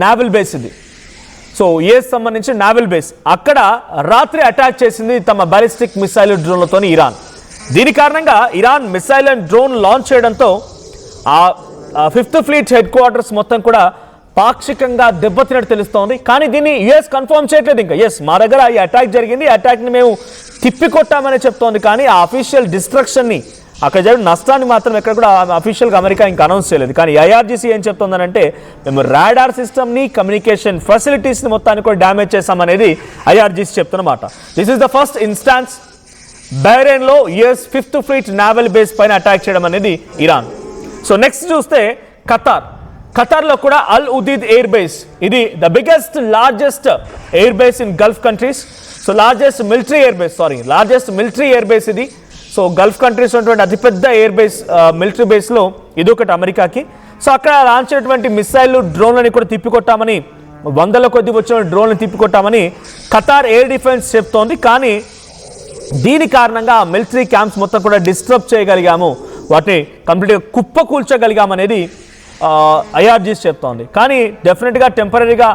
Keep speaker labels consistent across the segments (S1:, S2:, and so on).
S1: Naval base ఇది. So US సంబంధించి naval base అక్కడ రాత్రి అటాక్ చేసింది తమ బాలిస్టిక్ మిసైల్ డ్రోన్లతో ఇరాన్. దీని కారణంగా Iran missile and drone launch చేయడంతో ఆ 5th ఫ్లీట్ హెడ్ క్వార్టర్స్ మొత్తం కూడా పాక్షికంగా దెబ్బతిన్నట్టు తెలుస్తోంది. కానీ దీన్ని యుఎస్ కన్ఫర్మ్ చేయట్లేదు. ఇంకా ఎస్ మా దగ్గర ఈ అటాక్ జరిగింది, అటాక్ని మేము తిప్పికొట్టామని చెప్తోంది. కానీ ఆ అఫీషియల్ డిస్ట్రక్షన్ని అక్కడ జరిగిన నష్టాన్ని మాత్రం ఎక్కడ కూడా అఫీషియల్గా అమెరికా ఇంకా అనౌన్స్ చేయలేదు. కానీ ఐఆర్జీసీ ఏం చెప్తుందనంటే మేము రాడార్ సిస్టమ్ని, కమ్యూనికేషన్ ఫెసిలిటీస్ని మొత్తాన్ని కూడా డ్యామేజ్ చేశామనేది ఐఆర్జీసీ చెప్తున్నమాట. This is the first instance బహ్రెయిన్లో US 5th fleet naval base పైన అటాక్ చేయడం అనేది ఇరాన్. సో నెక్స్ట్ చూస్తే ఖతార్లో కూడా అల్ ఉదీద్ ఎయిర్ బేస్, ఇది the biggest largest air base in Gulf countries. So largest military air base ఇది. So Gulf countries ఉన్నటువంటి అతిపెద్ద ఎయిర్ బేస్, మిలిటరీ బేస్లో ఇది ఒకటి అమెరికాకి. సో అక్కడ లాంచ్ అయినటువంటి మిసైల్ డ్రోన్లని కూడా తిప్పికొట్టామని, వందల కొద్ది వచ్చిన డ్రోన్లను తిప్పికొట్టామని ఖతార్ ఎయిర్ డిఫెన్స్ చెప్తోంది. కానీ దీని కారణంగా మిలిటరీ క్యాంప్స్ మొత్తం కూడా డిస్టర్బ్ చేయగలిగాము, వాటిని కంప్లీట్గా కుప్పకూల్చగలిగామనేది ఐఆర్జీస్ చెప్తోంది. కానీ డెఫినెట్గా టెంపరీగా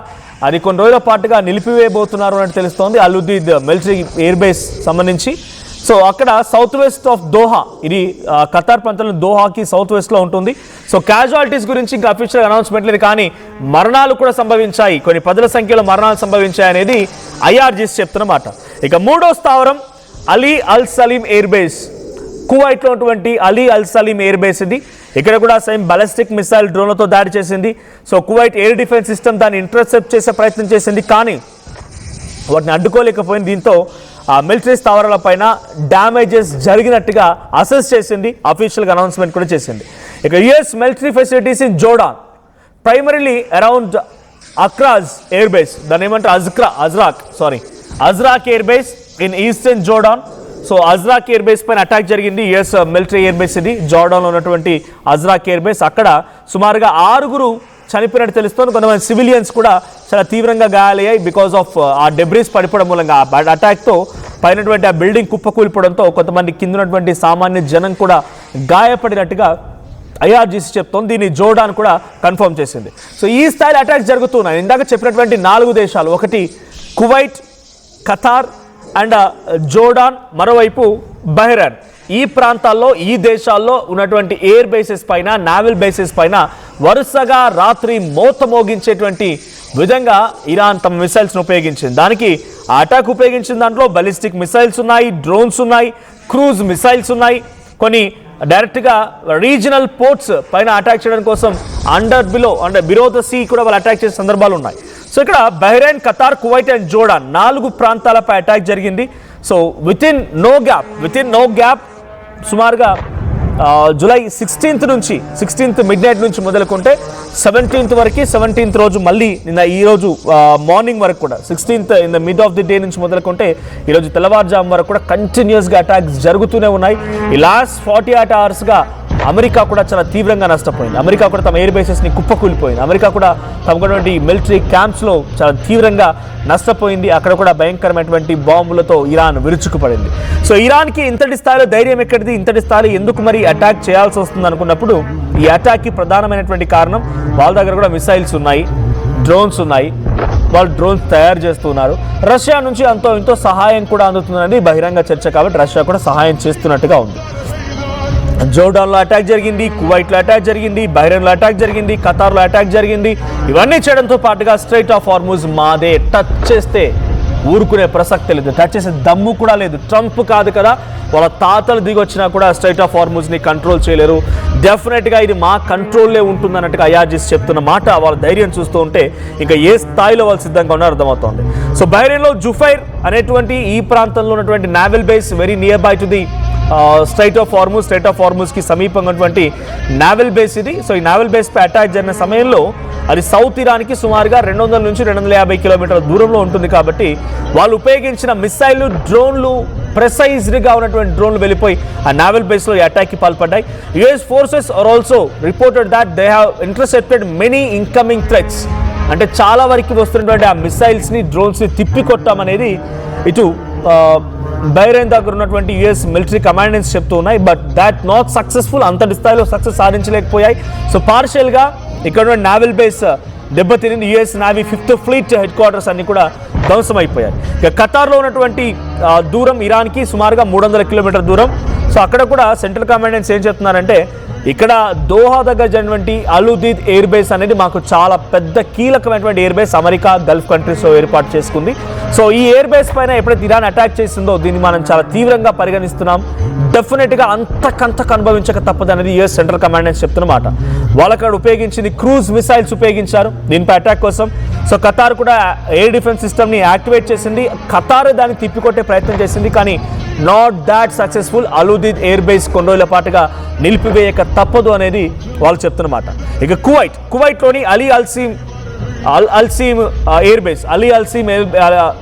S1: అది కొన్ని రోజుల పాటుగా నిలిపివేయబోతున్నారు అని తెలుస్తోంది అల్ ఉదీద్ మిలిటరీ ఎయిర్ బేస్ సంబంధించి. సో అక్కడ సౌత్ వెస్ట్ ఆఫ్ దోహా, ఇది ఖతార్ ప్రాంతంలో దోహాకి సౌత్ వెస్ట్లో ఉంటుంది. సో క్యాజువాలిటీస్ గురించి ఇంకా అఫీషియల్ అనౌన్స్మెంట్ లేదు, కానీ మరణాలు కూడా సంభవించాయి, కొన్ని పదుల సంఖ్యలో మరణాలు సంభవించాయి అనేది ఐఆర్జీస్ చెప్తున్నమాట. ఇక మూడో స్థావరం అలీ అల్ సలీం ఎయిర్ బేస్, కువైట్లో ఉన్నటువంటి అలీ అల్ సలీం ఎయిర్ బేస్ ఇది. ఇక్కడ కూడా సేమ్ బాలిస్టిక్ మిసైల్ డ్రోన్లతో దాడి చేసింది. So Kuwait air defence system దాన్ని ఇంటర్సెప్ట్ చేసే ప్రయత్నం చేసింది, కానీ వాటిని అడ్డుకోలేకపోయింది. దీంతో ఆ మిలిటరీ స్థావరాల పైన డ్యామేజెస్ జరిగినట్టుగా అసెస్ చేసింది, అఫీషియల్గా అనౌన్స్మెంట్ కూడా చేసింది. ఇక US military facilities in Jordan, primarily around అక్రాజ్ ఎయిర్ బేస్, దాన్ని ఏమంటారు Azraq air base in eastern Jordan. So Azraq air base పైన అటాక్ జరిగింది. యుఎస్ మిలిటరీ ఎయిర్ బేస్ ఇది, జోర్డాన్లో ఉన్నటువంటి అజ్రాక్ ఎయిర్ బేస్. అక్కడ సుమారుగా 6 చనిపోయినట్టు తెలుస్తోంది. కొంతమంది సివిలియన్స్ కూడా చాలా తీవ్రంగా గాయాలయ్యాయి బికాస్ ఆఫ్ ఆ డెబ్రీస్ పడిపోవడం మూలంగా. ఆ అటాక్తో పైనటువంటి ఆ బిల్డింగ్ కుప్పకూలిపోవడంతో కొంతమంది కింద ఉన్నటువంటి సామాన్య జనం కూడా గాయపడినట్టుగా ఐఆర్జీసీ చెప్తోంది. దీన్ని జోర్డాన్ కూడా కన్ఫర్మ్ చేసింది. సో ఈ స్థాయిలో అటాక్స్ జరుగుతున్నాయి. ఇందాక చెప్పినటువంటి 4 దేశాలు, ఒకటి కువైట్, ఖతార్ అండ్ జోర్డాన్, మరోవైపు బహ్రెయిన్. ఈ ప్రాంతాల్లో, ఈ దేశాల్లో ఉన్నటువంటి ఎయిర్ బేసెస్ పైన, నావల్ బేసెస్ పైన వరుసగా రాత్రి మోత మోగించేటువంటి విధంగా ఇరాన్ తమ మిసైల్స్ను ఉపయోగించింది. దానికి ఆ అటాక్ ఉపయోగించిన దాంట్లో బలిస్టిక్ మిసైల్స్ ఉన్నాయి, డ్రోన్స్ ఉన్నాయి, క్రూజ్ మిసైల్స్ ఉన్నాయి. కొన్ని డైరెక్ట్గా రీజనల్ పోర్ట్స్ పైన అటాక్ చేయడం కోసం బిలో ద సీ కూడా వాళ్ళు అటాక్ చేసే సందర్భాలు ఉన్నాయి. సో ఇక్కడ Bahrain, Qatar, Kuwait and Jordan 4 ప్రాంతాలపై అటాక్ జరిగింది. So within no gap సుమారుగా జూలై 16th మిడ్ నైట్ నుంచి మొదలుకుంటే 17th వరకు, 17th రోజు మళ్ళీ ఈ రోజు మార్నింగ్ వరకు కూడా 16th in the mid of the day నుంచి మొదలుకుంటే ఈరోజు తెల్లవారుజాము వరకు కూడా కంటిన్యూస్గా అటాక్స్ జరుగుతూనే ఉన్నాయి. ఈ లాస్ట్ 48 అవర్స్గా అమెరికా కూడా చాలా తీవ్రంగా నష్టపోయింది. అమెరికా కూడా తమ ఎయిర్ బేసెస్ని కుప్పకూలిపోయింది. అమెరికా కూడా తమకున్నటువంటి మిలిటరీ క్యాంప్స్లో చాలా తీవ్రంగా నష్టపోయింది. అక్కడ కూడా భయంకరమైనటువంటి బాంబులతో ఇరాన్ విరుచుకుపడింది. సో ఇరాన్కి ఇంతటి స్థాయిలో ధైర్యం ఎక్కడిది, ఇంతటి స్థాయిలో ఎందుకు మరి అటాక్ చేయాల్సి వస్తుంది అనుకున్నప్పుడు ఈ అటాక్కి ప్రధానమైనటువంటి కారణం వాళ్ళ దగ్గర కూడా మిసైల్స్ ఉన్నాయి, డ్రోన్స్ ఉన్నాయి, వాళ్ళు డ్రోన్స్ తయారు చేస్తున్నారు. రష్యా నుంచి ఎంతో సహాయం కూడా అందుతుందనేది బహిరంగ చర్చ. కాబట్టి రష్యా కూడా సహాయం చేస్తున్నట్టుగా ఉంది. జోర్డాన్లో అటాక్ జరిగింది, కువైట్లో అటాక్ జరిగింది, బహ్రెయిన్లో అటాక్ జరిగింది, ఖతార్లో అటాక్ జరిగింది. ఇవన్నీ చేయడంతో పాటుగా స్ట్రైట్ ఆఫ్ హార్ముజ్ మాదే, టచ్ చేస్తే ఊరుకునే ప్రసక్తి లేదు, టచ్ చేసే దమ్ము కూడా లేదు. ట్రంప్ కాదు కదా, వాళ్ళ తాతలు దిగి వచ్చినా కూడా స్ట్రైట్ ఆఫ్ హార్ముజ్ని కంట్రోల్ చేయలేరు. డెఫినెట్గా ఇది మా కంట్రోల్లో ఉంటుందన్నట్టుగా ఐఆర్జీస్ చెప్తున్న మాట, వాళ్ళ ధైర్యం చూస్తూ ఉంటే ఇంకా ఏ స్థాయిలో వాళ్ళు సిద్ధంగా ఉన్నారో అర్థమవుతోంది. సో బహ్రెయిన్లో జుఫైర్ అనేటువంటి ఈ ప్రాంతంలో ఉన్నటువంటి naval base very near by to the strait of హార్ముజ్కి సమీపంగా ఉన్నటువంటి నావల్ బేస్ ఇది. సో ఈ నావల్ బేస్పై అటాక్ జరిగిన సమయంలో అది సౌత్ ఇరాన్కి సుమారుగా 200 నుంచి 250 కిలోమీటర్ల దూరంలో ఉంటుంది. కాబట్టి వాళ్ళు ఉపయోగించిన మిసైల్, డ్రోన్లు, ప్రెసైజ్డ్గా ఉన్నటువంటి డ్రోన్లు వెళ్ళిపోయి ఆ నావల్ బేస్లో ఈ అటాక్కి పాల్పడ్డాయి. US forces are also reported that they have intercepted many incoming threats. అంటే చాలా వరకు వస్తున్నటువంటి ఆ మిసైల్స్ని, డ్రోన్స్ని తిప్పికొట్టామనేది ఇటు బహ్రెయిన్ దగ్గర ఉన్నటువంటి యుఎస్ మిలిటరీ కమాండెంట్స్ చెప్తూ ఉన్నాయి. బట్ దాట్ నాట్ సక్సెస్ఫుల్, అంతటి స్థాయిలో సక్సెస్ సాధించలేకపోయాయి. సో పార్షియల్గా ఇక్కడ నావల్ బేస్ దెబ్బతినింది. US navy 5th fleet headquarters అన్ని కూడా ధ్వంసమైపోయాయి. ఇక ఖతార్లో ఉన్నటువంటి దూరం ఇరాన్కి సుమారుగా 300 కిలోమీటర్ దూరం. సో అక్కడ కూడా సెంట్రల్ కమాండెన్స్ ఏం చెప్తున్నారంటే ఇక్కడ దోహా దగ్గర జరిగినటువంటి అలుదీద్ ఎయిర్ బేస్ అనేది మాకు చాలా పెద్ద కీలకమైనటువంటి ఎయిర్ బేస్ అమెరికా గల్ఫ్ కంట్రీస్లో ఏర్పాటు చేసుకుంది. సో ఈ ఎయిర్ బేస్ పైన ఎప్పుడైతే ఇరాన్ అటాక్ చేసిందో దీన్ని మనం చాలా తీవ్రంగా పరిగణిస్తున్నాం. డెఫినెట్గా అంతకంతకు అనుభవించక తప్పదు అనేది యుఎస్ సెంట్రల్ కమాండెన్స్ చెప్తున్నమాట. వాళ్ళక్కడ ఉపయోగించింది క్రూజ్ మిసైల్స్ ఉపయోగించారు దీనిపై అటాక్ కోసం. సో ఖతార్ కూడా ఎయిర్ డిఫెన్స్ సిస్టమ్ని యాక్టివేట్ చేసింది. ఖతార్ దాన్ని తిప్పికొట్టే ప్రయత్నం చేసింది, కానీ not that successful. Al Udeid air base కొన్ని రోజుల పాటుగా నిలిపివేయక తప్పదు అనేది వాళ్ళు చెప్తున్నమాట. ఇక కువైట్లోని అల్సీమ్ ఎయిర్ బేస్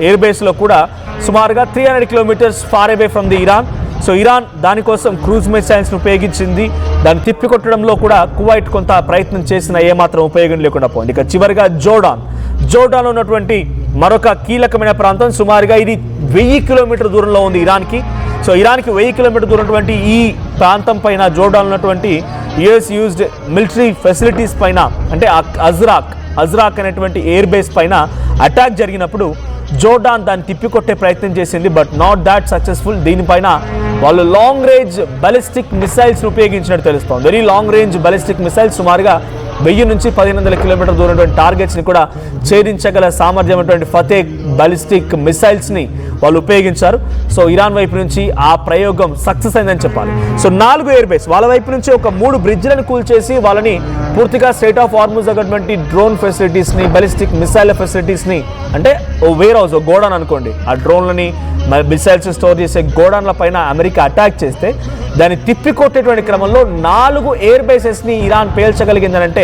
S1: ఎయిర్ బేస్లో కూడా సుమారుగా 300 kilometres far away from the Iran. So Iran దానికోసం క్రూజ్ మిసైల్స్ని ఉపయోగించింది. దాన్ని తిప్పికొట్టడంలో కూడా కువైట్ కొంత ప్రయత్నం చేసిన ఏమాత్రం ఉపయోగం లేకుండా పోయింది. ఇక చివరిగా జోర్డాన్లో ఉన్నటువంటి మరొక కీలకమైన ప్రాంతం, సుమారుగా ఇది 1000 కిలోమీటర్ దూరంలో ఉంది ఇరాన్కి. సో ఇరాన్కి 1000 కిలోమీటర్ దూరం ఉన్నటువంటి ఈ ప్రాంతం పైన జోర్డాన్ ఉన్నటువంటి యుఎస్ యూజ్డ్ మిలిటరీ ఫెసిలిటీస్ పైన, అంటే అజ్రాక్ అనేటువంటి ఎయిర్ బేస్ పైన అటాక్ జరిగినప్పుడు జోర్డాన్ దాన్ని తిప్పికొట్టే ప్రయత్నం చేసింది, బట్ నాట్ దాట్ సక్సెస్ఫుల్. దీనిపైన వాళ్ళు లాంగ్ రేంజ్ బాలిస్టిక్ మిసైల్స్ ఉపయోగించినట్టు తెలుస్తోంది. Very long range ballistic missiles సుమారుగా 1000 నుంచి 1500 కిలోమీటర్ దూరం టార్గెట్స్ని కూడా ఛేదించగల సామర్థ్యం ఉన్నటువంటి ఫతే బాలిస్టిక్ మిసైల్స్ని వాళ్ళు ఉపయోగించారు. సో ఇరాన్ వైపు నుంచి ఆ ప్రయోగం సక్సెస్ అయిందని చెప్పాలి. సో 4 ఎయిర్ బేస్ వాళ్ళ వైపు నుంచి ఒక 3 బ్రిడ్జ్లను కూల్చేసి వాళ్ళని పూర్తిగా స్ట్రెయిట్ ఆఫ్ హార్ముజ్ అటువంటి డ్రోన్ ఫెసిలిటీస్ని, బాలిస్టిక్ మిసైల్ ఫెసిలిటీస్ని, అంటే ఓ వేర్ హౌస్, ఓ గోడౌన్ అనుకోండి, ఆ డ్రోన్లని మిసైల్స్ స్టోర్ చేసే గోడౌన్ల పైన అమెరికా అటాక్ చేస్తే దాన్ని తిప్పికొట్టేటువంటి క్రమంలో 4 ఎయిర్ బేసెస్ని ఇరాన్ పేల్చగలిగిందనంటే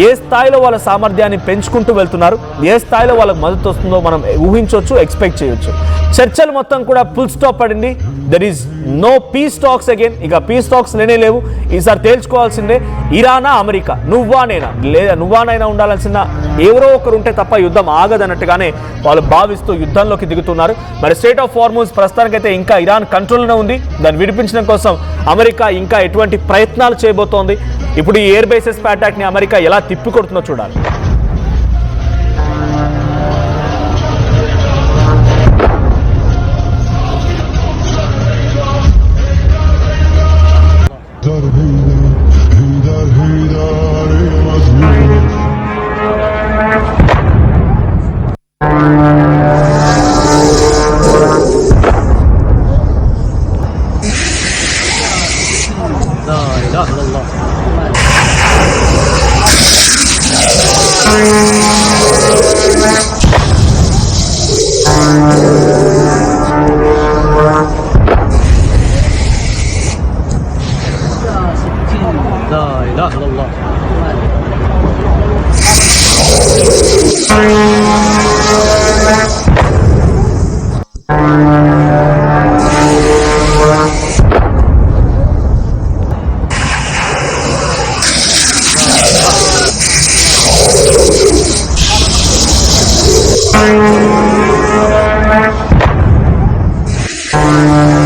S1: ఏ స్థాయిలో వాళ్ళ సామర్థ్యాన్ని పెంచుకుంటూ వెళ్తున్నారు, ఏ స్థాయిలో వాళ్ళకి మద్దతు వస్తుందో మనం ఊహించవచ్చు, ఎక్స్పెక్ట్ చేయొచ్చు. చర్చలు మొత్తం కూడా ఫుల్ స్టాప్ పడింది. There is no peace talks again. ఇక పీస్ టాక్స్ లేవు. ఈసారి తేల్చుకోవాల్సిందే, ఇరానా అమెరికా, నువ్వా నేనా, లేదా నువ్వానైనా ఉండాల్సిన ఎవరో ఒకరు ఉంటే తప్ప యుద్ధం ఆగదన్నట్టుగానే వాళ్ళు భావిస్తూ యుద్ధంలోకి దిగుతున్నారు. మరి స్ట్రెయిట్ ఆఫ్ హార్ముజ్ ప్రస్తుతానికైతే ఇంకా ఇరాన్ కంట్రోల్లోనే ఉంది. దాన్ని విడిపించడం కోసం అమెరికా ఇంకా ఎటువంటి ప్రయత్నాలు చేయబోతోంది. ఇప్పుడు ఈ ఎయిర్ బేసెస్ అటాక్ని అమెరికా ఎలా తిప్పికొడుతుందో చూడాలి.
S2: لا إله إلا الله.